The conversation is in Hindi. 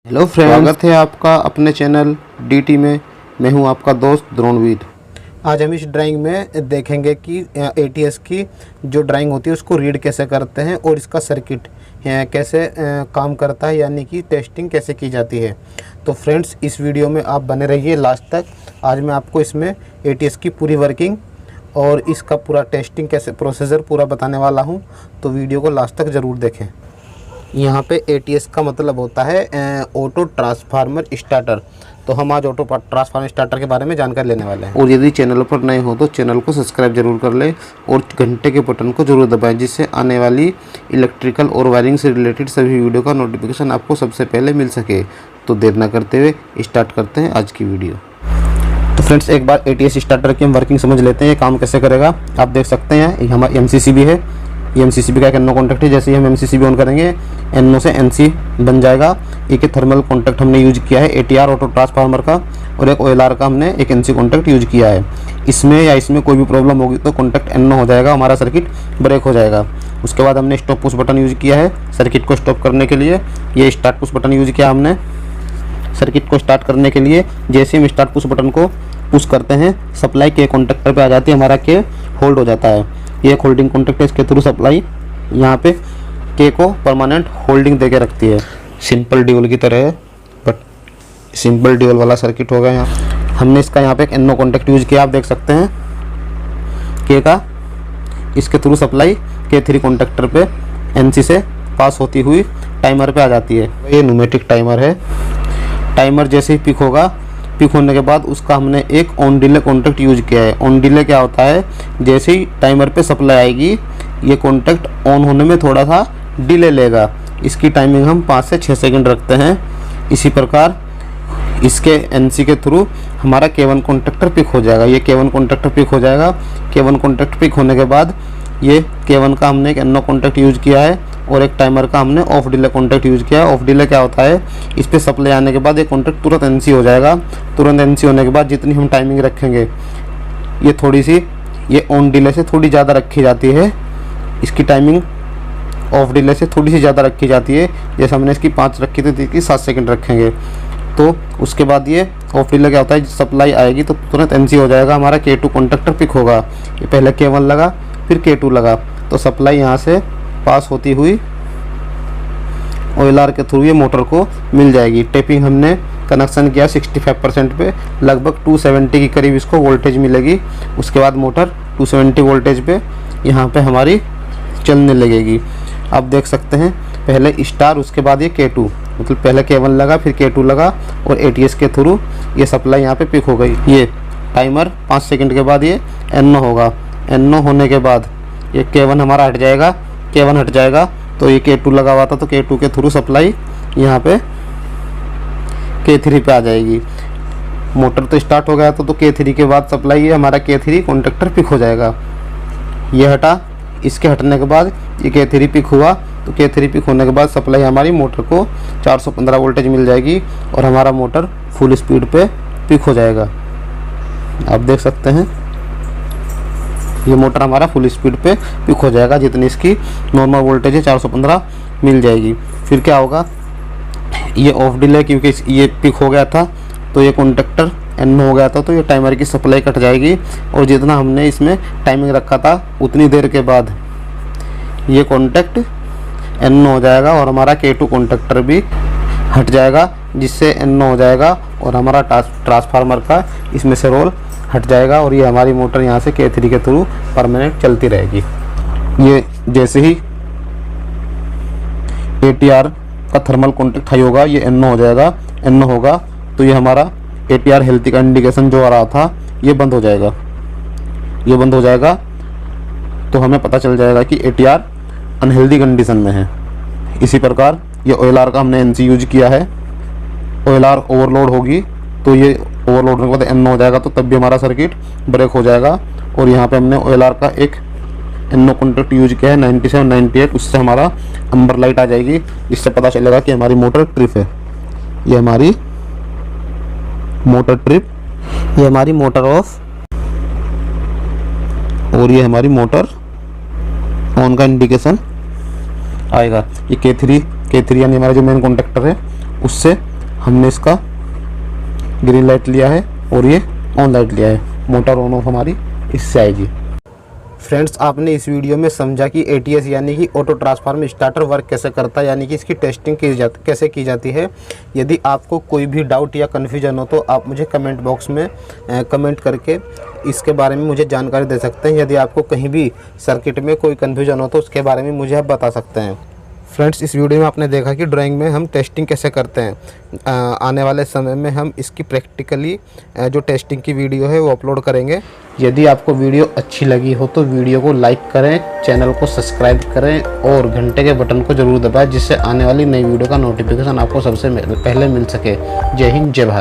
हेलो फ्रेंड्स, स्वागत है आपका अपने चैनल डीटी में। मैं हूं आपका दोस्त द्रोणवीर। आज हम इस ड्राइंग में देखेंगे कि एटीएस की जो ड्राइंग होती है उसको रीड कैसे करते हैं और इसका सर्किट कैसे काम करता है, यानी कि टेस्टिंग कैसे की जाती है। तो फ्रेंड्स, इस वीडियो में आप बने रहिए लास्ट तक। आज मैं आपको इसमें एटीएस की पूरी वर्किंग और इसका पूरा टेस्टिंग कैसे प्रोसीजर पूरा बताने वाला हूँ, तो वीडियो को लास्ट तक ज़रूर देखें। यहाँ पे एटीएस का मतलब होता है ऑटो ट्रांसफार्मर स्टार्टर। तो हम आज ऑटो ट्रांसफार्मर स्टार्टर के बारे में जानकारी लेने वाले हैं। और यदि चैनल पर नए हो तो चैनल को सब्सक्राइब जरूर कर लें और घंटे के बटन को जरूर दबाएं, जिससे आने वाली इलेक्ट्रिकल और वायरिंग से रिलेटेड सभी वीडियो का नोटिफिकेशन आपको सबसे पहले मिल सके। तो देर न करते हुए स्टार्ट करते हैं आज की वीडियो। तो फ्रेंड्स, एक बार एटीएस स्टार्टर की हम वर्किंग समझ लेते हैं, ये काम कैसे करेगा। आप देख सकते हैं हमारा MCCB है। ये MCCB का एक NO कॉन्टैक्ट है। जैसे ही हम MCCB ऑन करेंगे NO से NC बन जाएगा। एक थर्मल कॉन्टैक्ट हमने यूज किया है ATR ऑटो ट्रांसफार्मर का, और एक OLR का हमने एक NC कॉन्टैक्ट यूज किया है। इसमें या इसमें कोई भी प्रॉब्लम होगी तो कॉन्टैक्ट NO हो जाएगा, हमारा सर्किट ब्रेक हो जाएगा। उसके बाद हमने स्टॉप पुश बटन यूज किया है सर्किट को स्टॉप करने के लिए। ये स्टार्ट पुश बटन यूज किया हमने सर्किट को स्टार्ट करने के लिए। जैसे हम स्टार्ट पुश बटन को पुश करते हैं, सप्लाई के कॉन्टैक्टर पे आ जाती है, हमारा के होल्ड हो जाता है। ये एक होल्डिंग कॉन्टैक्ट है, इसके थ्रू सप्लाई यहाँ पे के को परमानेंट होल्डिंग दे के रखती है। सिंपल ड्यूल की तरह है, बट सिंपल ड्यूल वाला सर्किट होगा। यहाँ हमने इसका यहाँ पे एक NO कॉन्टैक्ट यूज किया, आप देख सकते हैं के का। इसके थ्रू सप्लाई K3 कॉन्टैक्टर पे NC से पास होती हुई टाइमर पे आ जाती है। ये न्यूमेटिक टाइमर है। टाइमर जैसे ही पिक होगा, पिक होने के बाद उसका हमने एक ऑन डिले कॉन्टैक्ट यूज किया है। ऑन डिले क्या होता है, जैसे ही टाइमर पे सप्लाई आएगी ये कॉन्टैक्ट ऑन होने में थोड़ा सा डिले लेगा। इसकी टाइमिंग हम 5 से 6 सेकंड रखते हैं। इसी प्रकार इसके NC के थ्रू हमारा K1 कॉन्टैक्टर पिक हो जाएगा। ये K1 कॉन्टैक्टर पिक हो जाएगा। K1 कॉन्टैक्ट पिक होने के बाद ये K1 का हमने एक NO कॉन्टैक्ट यूज किया है और एक टाइमर का हमने ऑफ डिले कॉन्टैक्ट यूज किया है। ऑफ डिले क्या होता है, इस पर सप्लाई आने के बाद ये कॉन्टैक्ट तुरंत NC हो जाएगा। तुरंत NC होने के बाद जितनी हम टाइमिंग रखेंगे, ये थोड़ी सी ये ऑन डिले से थोड़ी ज़्यादा रखी जाती है। इसकी टाइमिंग ऑफ डिले से थोड़ी सी ज़्यादा रखी जाती है। जैसे हमने इसकी 5 रखी थी, इसकी 7 सेकेंड रखेंगे। तो उसके बाद ये ऑफ डिले क्या होता है, सप्लाई आएगी तो तुरंत NC हो जाएगा, हमारा K2 कॉन्टैक्टर पिक होगा। ये पहले K1 लगा, फिर K2 लगा, तो सप्लाई यहाँ से पास होती हुई OLR के थ्रू ये मोटर को मिल जाएगी। टेपिंग हमने कनेक्शन किया 65% पे, लगभग 270 के करीब इसको वोल्टेज मिलेगी। उसके बाद मोटर 270 वोल्टेज पे यहाँ पे हमारी चलने लगेगी। आप देख सकते हैं पहले स्टार, उसके बाद ये K2, मतलब पहले K1 लगा, फिर K2 लगा और ATS के थ्रू ये सप्लाई यहाँ पे पिक हो गई। ये टाइमर 5 सेकंड के बाद ये NO होगा। NO होने के बाद ये K1 हमारा हट जाएगा। K1 हट जाएगा तो ये K2 लगा हुआ था, तो K2 के थ्रू सप्लाई यहाँ पे K3 पे आ जाएगी। मोटर तो स्टार्ट हो गया था, तो K3 के बाद सप्लाई ये हमारा K3 कॉन्टैक्टर पिक हो जाएगा। ये हटा, इसके हटने के बाद ये K3 पिक हुआ, तो K3 पिक होने के बाद सप्लाई हमारी मोटर को 415 वोल्टेज मिल जाएगी और हमारा मोटर फुल स्पीड पे पिक हो जाएगा। आप देख सकते हैं ये मोटर हमारा फुल स्पीड पे पिक हो जाएगा। जितनी इसकी नॉर्मल वोल्टेज है 415 मिल जाएगी। फिर क्या होगा, ये ऑफ डिले क्योंकि ये पिक हो गया था तो ये कॉन्टैक्टर NO हो गया था, तो ये टाइमर की सप्लाई कट जाएगी और जितना हमने इसमें टाइमिंग रखा था उतनी देर के बाद ये कॉन्टैक्ट NO हो जाएगा और हमारा K2 कॉन्टैक्टर भी हट जाएगा, जिससे NO हो जाएगा और हमारा ट्रांसफार्मर का इसमें से रोल हट जाएगा और ये हमारी मोटर यहाँ से K3 के थ्रू परमानेंट चलती रहेगी। ये जैसे ही ATR का थर्मल कॉन्टैक्ट हाई होगा ये NO हो जाएगा। NO होगा तो ये हमारा ATR हेल्थी का इंडिकेशन जो आ रहा था ये बंद हो जाएगा। ये बंद हो जाएगा तो हमें पता चल जाएगा कि ATR अनहेल्दी कंडीशन में है। इसी प्रकार ये OLR का हमने NC यूज किया है। OLR ओवरलोड होगी तो ये ओवरलोड होने के बाद NO हो जाएगा, तो तब भी हमारा सर्किट ब्रेक हो जाएगा। और यहाँ पे हमने OLR का एक NO कॉन्टैक्ट यूज किया है 97 98, उससे hमारा अम्बर लाइट आ जाएगी, जिससे पता चलेगा कि हमारी मोटर ट्रिप है। ये हमारी मोटर ट्रिप, ये हमारी मोटर ऑफ और ये हमारी मोटर ऑन का इंडिकेशन आएगा। ये K3 यानी हमारा जो मेन कॉन्टैक्टर है उससे हमने इसका ग्रीन लाइट लिया है और ये ऑन लाइट लिया है। मोटर ऑन ऑफ हमारी इससे आएगी। फ्रेंड्स, आपने इस वीडियो में समझा कि ATS यानी कि ऑटो ट्रांसफार्म स्टार्टर वर्क कैसे करता है, यानी कि इसकी टेस्टिंग कैसे की जाती है। यदि आपको कोई भी डाउट या कन्फ्यूजन हो तो आप मुझे कमेंट बॉक्स में कमेंट करके इसके बारे में मुझे जानकारी दे सकते हैं। यदि आपको कहीं भी सर्किट में कोई कन्फ्यूजन हो तो उसके बारे में मुझे आप बता सकते हैं। फ्रेंड्स, इस वीडियो में आपने देखा कि ड्राइंग में हम टेस्टिंग कैसे करते हैं। आने वाले समय में हम इसकी प्रैक्टिकली जो टेस्टिंग की वीडियो है वो अपलोड करेंगे। यदि आपको वीडियो अच्छी लगी हो तो वीडियो को लाइक करें, चैनल को सब्सक्राइब करें और घंटे के बटन को ज़रूर दबाएं, जिससे आने वाली नई वीडियो का नोटिफिकेशन आपको सबसे पहले मिल सके। जय हिंद, जय भारत।